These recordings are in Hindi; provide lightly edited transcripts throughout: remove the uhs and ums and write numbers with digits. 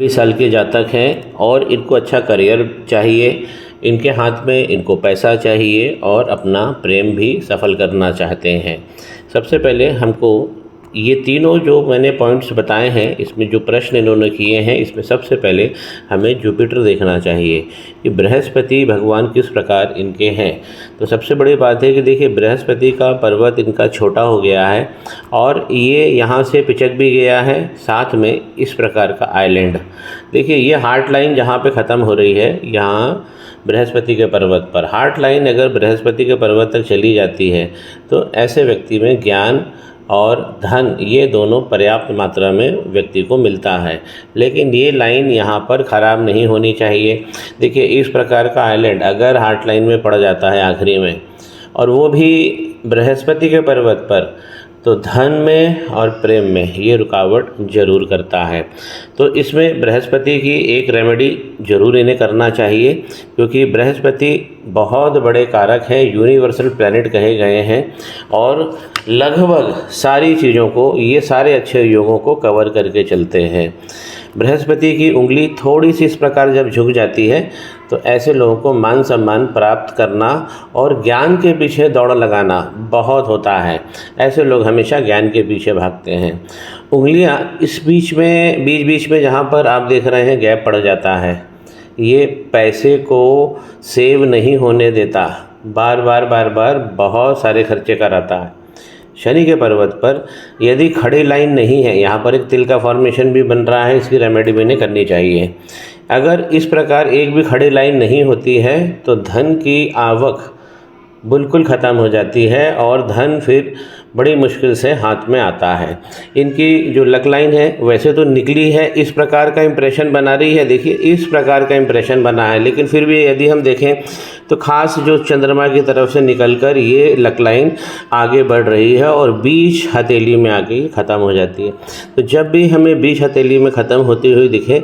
20 साल के जातक हैं और इनको अच्छा करियर चाहिए, इनके हाथ में इनको पैसा चाहिए और अपना प्रेम भी सफल करना चाहते हैं। सबसे पहले हमको ये तीनों जो मैंने पॉइंट्स बताए हैं, इसमें जो प्रश्न इन्होंने किए हैं, इसमें सबसे पहले हमें जुपिटर देखना चाहिए कि बृहस्पति भगवान किस प्रकार इनके हैं। तो सबसे बड़ी बात है कि देखिए बृहस्पति का पर्वत इनका छोटा हो गया है और ये यहाँ से पिचक भी गया है, साथ में इस प्रकार का आइलैंड। देखिए ये हार्ट लाइन जहाँ पे ख़त्म हो रही है, यहाँ बृहस्पति के पर्वत पर हार्ट लाइन अगर बृहस्पति के पर्वत तक चली जाती है तो ऐसे व्यक्ति में ज्ञान और धन ये दोनों पर्याप्त मात्रा में व्यक्ति को मिलता है। लेकिन ये लाइन यहाँ पर ख़राब नहीं होनी चाहिए। देखिए इस प्रकार का आइलैंड अगर हार्ट लाइन में पड़ जाता है आखिरी में, और वो भी बृहस्पति के पर्वत पर, तो धन में और प्रेम में ये रुकावट जरूर करता है। तो इसमें बृहस्पति की एक रेमेडी जरूर इन्हें करना चाहिए, क्योंकि बृहस्पति बहुत बड़े कारक हैं, यूनिवर्सल प्लैनेट कहे गए हैं और लगभग सारी चीज़ों को, ये सारे अच्छे योगों को कवर करके चलते हैं। बृहस्पति की उंगली थोड़ी सी इस प्रकार जब झुक जाती है तो ऐसे लोगों को मान सम्मान प्राप्त करना और ज्ञान के पीछे दौड़ लगाना बहुत होता है। ऐसे लोग हमेशा ज्ञान के पीछे भागते हैं। उंगलियां इस बीच में जहाँ पर आप देख रहे हैं गैप पड़ जाता है, ये पैसे को सेव नहीं होने देता, बार बार बहुत सारे खर्चे कराता है। शनि के पर्वत पर यदि खड़ी लाइन नहीं है, यहाँ पर एक तिल का फॉर्मेशन भी बन रहा है, इसकी रेमेडी भी इन्हें करनी चाहिए। अगर इस प्रकार एक भी खड़ी लाइन नहीं होती है तो धन की आवक बिल्कुल ख़त्म हो जाती है और धन फिर बड़ी मुश्किल से हाथ में आता है। इनकी जो लक लाइन है वैसे तो निकली है, इस प्रकार का इम्प्रेशन बना रही है। देखिए इस प्रकार का इम्प्रेशन बना है, लेकिन फिर भी यदि हम देखें तो खास जो चंद्रमा की तरफ से निकलकर ये लक लाइन आगे बढ़ रही है और बीच हथेली में आके ख़त्म हो जाती है। तो जब भी हमें बीच हथेली में ख़त्म होती हुई दिखे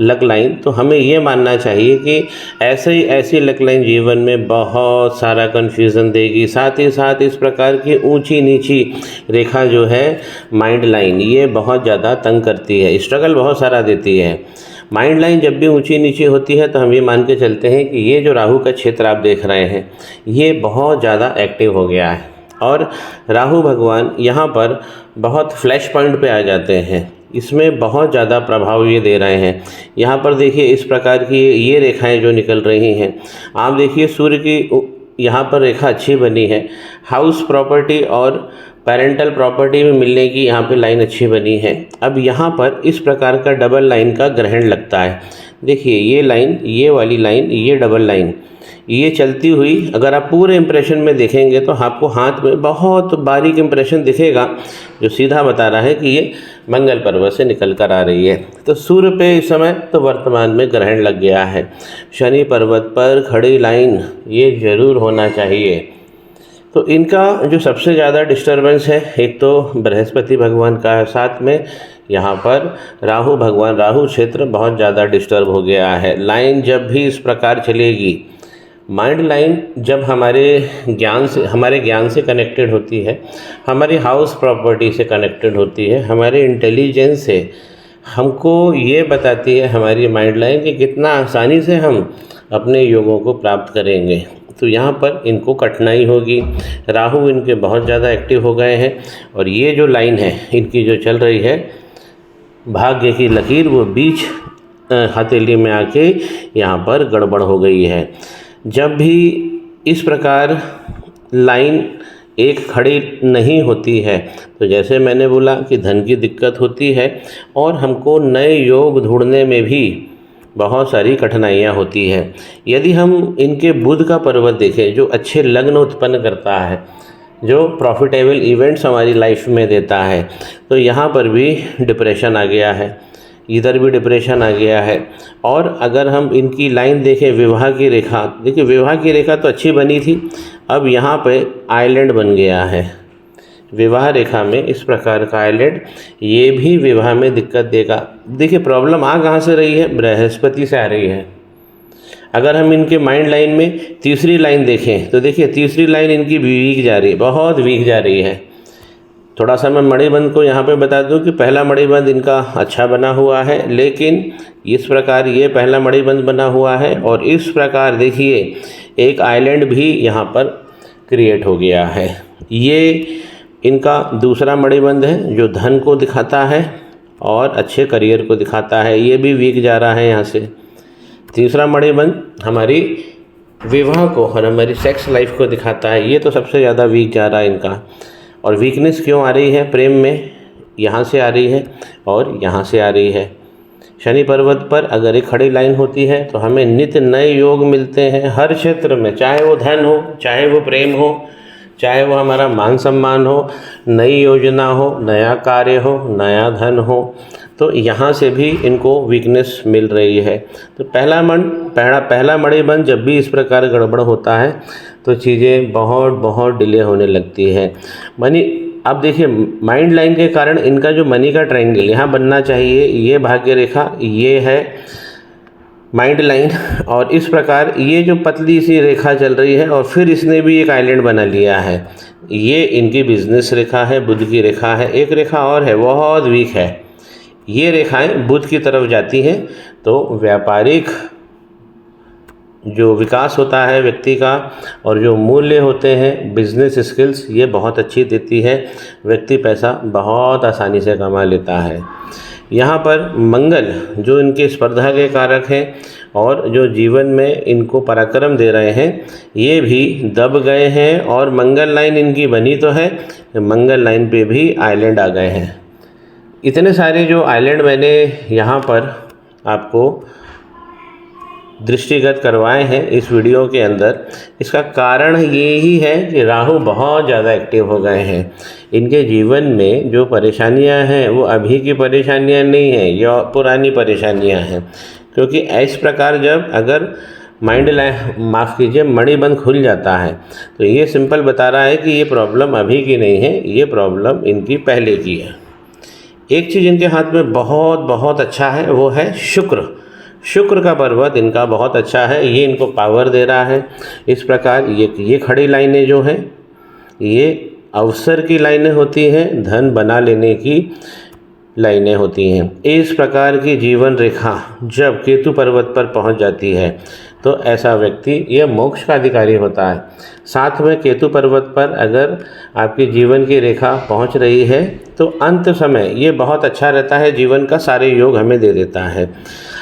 लक लाइन, तो हमें ये मानना चाहिए कि ऐसी लक लाइन जीवन में बहुत सारा कन्फ्यूज़न देगी। साथ ही साथ इस प्रकार की ऊंची नीची रेखा जो है माइंड लाइन, ये बहुत ज़्यादा तंग करती है, स्ट्रगल बहुत सारा देती है। माइंड लाइन जब भी ऊंची नीची होती है तो हम ये मान के चलते हैं कि ये जो राहु का क्षेत्र आप देख रहे हैं ये बहुत ज़्यादा एक्टिव हो गया है और राहु भगवान यहाँ पर बहुत फ्लैश पॉइंट पे आ जाते हैं। इसमें बहुत ज़्यादा प्रभाव ये दे रहे हैं। यहाँ पर देखिए इस प्रकार की ये रेखाएं जो निकल रही हैं, आप देखिए सूर्य की यहाँ पर रेखा अच्छी बनी है, हाउस प्रॉपर्टी और पेरेंटल प्रॉपर्टी में मिलने की यहाँ पे लाइन अच्छी बनी है। अब यहाँ पर इस प्रकार का डबल लाइन का ग्रहण लगता है। देखिए ये लाइन, ये वाली लाइन, ये डबल लाइन, ये चलती हुई अगर आप पूरे इम्प्रेशन में देखेंगे तो आपको हाथ में बहुत बारीक इम्प्रेशन दिखेगा जो सीधा बता रहा है कि ये मंगल पर्वत से निकल कर आ रही है। तो सूर्य पे इस समय तो वर्तमान में ग्रहण लग गया है। शनि पर्वत पर खड़ी लाइन ये जरूर होना चाहिए। तो इनका जो सबसे ज़्यादा डिस्टर्बेंस है, एक तो बृहस्पति भगवान का है, साथ में यहाँ पर राहु भगवान, राहु क्षेत्र बहुत ज़्यादा डिस्टर्ब हो गया है। लाइन जब भी इस प्रकार चलेगी, माइंड लाइन जब हमारे ज्ञान से कनेक्टेड होती है, हमारी हाउस प्रॉपर्टी से कनेक्टेड होती है, हमारे इंटेलिजेंस से, हमको ये बताती है हमारी माइंड लाइन कि कितना आसानी से हम अपने योगों को प्राप्त करेंगे। तो यहाँ पर इनको कठिनाई होगी। राहु इनके बहुत ज़्यादा एक्टिव हो गए हैं और ये जो लाइन है इनकी जो चल रही है भाग्य की लकीर, वो बीच हथेली में आके यहाँ पर गड़बड़ हो गई है। जब भी इस प्रकार लाइन एक खड़ी नहीं होती है तो जैसे मैंने बोला कि धन की दिक्कत होती है और हमको नए योग ढूंढने में भी बहुत सारी कठिनाइयाँ होती है। यदि हम इनके बुध का पर्वत देखें जो अच्छे लग्न उत्पन्न करता है, जो प्रॉफिटेबल इवेंट्स हमारी लाइफ में देता है, तो यहाँ पर भी डिप्रेशन आ गया है, इधर भी डिप्रेशन आ गया है। और अगर हम इनकी लाइन देखें विवाह की रेखा, देखिए विवाह की रेखा तो अच्छी बनी थी, अब यहाँ पे आइलैंड बन गया है। विवाह रेखा में इस प्रकार का आइलैंड ये भी विवाह में दिक्कत देगा। देखिए प्रॉब्लम आ कहाँ से रही है, बृहस्पति से आ रही है। अगर हम इनके माइंड लाइन में तीसरी लाइन देखें तो देखिए तीसरी लाइन इनकी वीक जा रही है, बहुत वीक जा रही है। थोड़ा सा मैं मणिबंध को यहाँ पे बता दूं कि पहला मणिबंध इनका अच्छा बना हुआ है, लेकिन इस प्रकार ये पहला मणिबंध बना हुआ है और इस प्रकार देखिए एक आइलैंड भी यहाँ पर क्रिएट हो गया है। ये इनका दूसरा मणिबंध है जो धन को दिखाता है और अच्छे करियर को दिखाता है, ये भी वीक जा रहा है यहाँ से। तीसरा मणिबंध हमारी विवाह को और हमारी सेक्स लाइफ को दिखाता है, ये तो सबसे ज़्यादा वीक जा रहा है इनका। और वीकनेस क्यों आ रही है प्रेम में, यहाँ से आ रही है और यहाँ से आ रही है। शनि पर्वत पर अगर एक खड़ी लाइन होती है तो हमें नित्य नए योग मिलते हैं हर क्षेत्र में, चाहे वो धन हो, चाहे वो प्रेम हो, चाहे वो हमारा मान सम्मान हो, नई योजना हो, नया कार्य हो, नया धन हो। तो यहाँ से भी इनको वीकनेस मिल रही है। तो पहला मणिबंध जब भी इस प्रकार गड़बड़ होता है तो चीज़ें बहुत डिले होने लगती है। मनी अब देखिए माइंड लाइन के कारण इनका जो मनी का ट्रायंगल यहाँ बनना चाहिए, ये भाग्य रेखा, ये है माइंड लाइन, और इस प्रकार ये जो पतली सी रेखा चल रही है और फिर इसने भी एक आइलैंड बना लिया है, ये इनकी बिजनेस रेखा है, बुध की रेखा है। एक रेखा और है बहुत वीक है, ये रेखाएं बुध की तरफ जाती हैं तो व्यापारिक जो विकास होता है व्यक्ति का और जो मूल्य होते हैं, बिजनेस स्किल्स, ये बहुत अच्छी देती है। व्यक्ति पैसा बहुत आसानी से कमा लेता है। यहाँ पर मंगल जो इनके स्पर्धा के कारक हैं और जो जीवन में इनको पराक्रम दे रहे हैं, ये भी दब गए हैं और मंगल लाइन इनकी बनी तो है, मंगल लाइन पे भी आइलैंड आ गए हैं। इतने सारे जो आइलैंड मैंने यहाँ पर आपको दृष्टिगत करवाए हैं इस वीडियो के अंदर, इसका कारण ये ही है कि राहु बहुत ज़्यादा एक्टिव हो गए हैं। इनके जीवन में जो परेशानियां हैं वो अभी की परेशानियां नहीं हैं, या पुरानी परेशानियां हैं। क्योंकि इस प्रकार जब अगर मणिबंध खुल जाता है तो ये सिंपल बता रहा है कि ये प्रॉब्लम अभी की नहीं है, ये प्रॉब्लम इनकी पहले की है। एक चीज़ इनके हाथ में बहुत अच्छा है, वो है शुक्र का पर्वत इनका बहुत अच्छा है, ये इनको पावर दे रहा है। इस प्रकार ये खड़ी लाइनें जो हैं ये अवसर की लाइनें होती हैं, धन बना लेने की लाइनें होती हैं। इस प्रकार की जीवन रेखा जब केतु पर्वत पर पहुंच जाती है तो ऐसा व्यक्ति यह मोक्ष का अधिकारी होता है। साथ में केतु पर्वत पर अगर आपकी जीवन की रेखा पहुंच रही है तो अंत समय ये बहुत अच्छा रहता है, जीवन का सारे योग हमें दे देता है।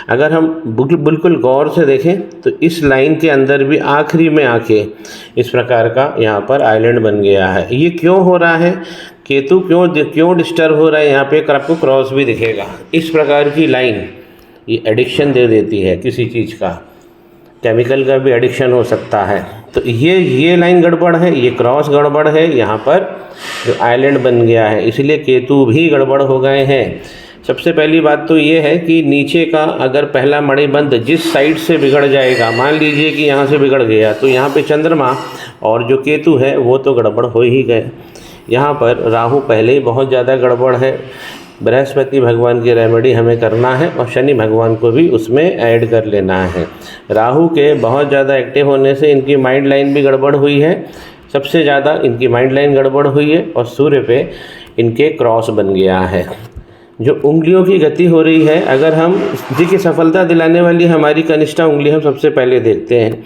अगर हम बिल्कुल गौर से देखें तो इस लाइन के अंदर भी आखिरी में आके इस प्रकार का यहाँ पर आइलैंड बन गया है। ये क्यों हो रहा है, केतु क्यों डिस्टर्ब हो रहा है, यहाँ पे आपको क्रॉस भी दिखेगा। इस प्रकार की लाइन ये एडिक्शन दे देती है, किसी चीज़ का, केमिकल का भी एडिक्शन हो सकता है। तो ये लाइन गड़बड़ है, ये क्रॉस गड़बड़ है, यहाँ पर जो आइलैंड बन गया है, इसलिए केतु भी गड़बड़ हो गए हैं। सबसे पहली बात तो ये है कि नीचे का अगर पहला मणिबंध जिस साइड से बिगड़ जाएगा, मान लीजिए कि यहाँ से बिगड़ गया, तो यहाँ पे चंद्रमा और जो केतु है वो तो गड़बड़ हो ही गए। यहाँ पर राहु पहले ही बहुत ज़्यादा गड़बड़ है, बृहस्पति भगवान की रेमेडी हमें करना है और शनि भगवान को भी उसमें ऐड कर लेना है। राहु के बहुत ज़्यादा एक्टिव होने से इनकी माइंड लाइन भी गड़बड़ हुई है, सबसे ज़्यादा इनकी माइंड लाइन गड़बड़ हुई है और सूर्य पे इनके क्रॉस बन गया है। जो उंगलियों की गति हो रही है, अगर हम जी की सफलता दिलाने वाली हमारी कनिष्ठा उंगली हम सबसे पहले देखते हैं,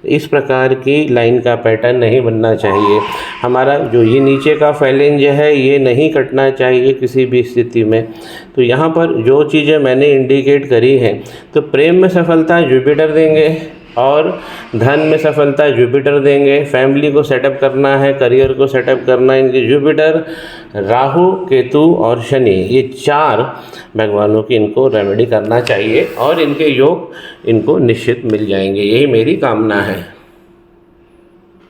इस प्रकार की लाइन का पैटर्न नहीं बनना चाहिए। हमारा जो ये नीचे का फैलेंज है ये नहीं कटना चाहिए किसी भी स्थिति में। तो यहाँ पर जो चीज़ें मैंने इंडिकेट करी हैं, तो प्रेम में सफलता जुपिटर देंगे और धन में सफलता जुपिटर देंगे। फैमिली को सेटअप करना है, करियर को सेटअप करना है, इनके जुपिटर, राहु, केतु और शनि, ये 4 भगवानों की इनको रेमेडी करना चाहिए और इनके योग इनको निश्चित मिल जाएंगे। यही मेरी कामना है।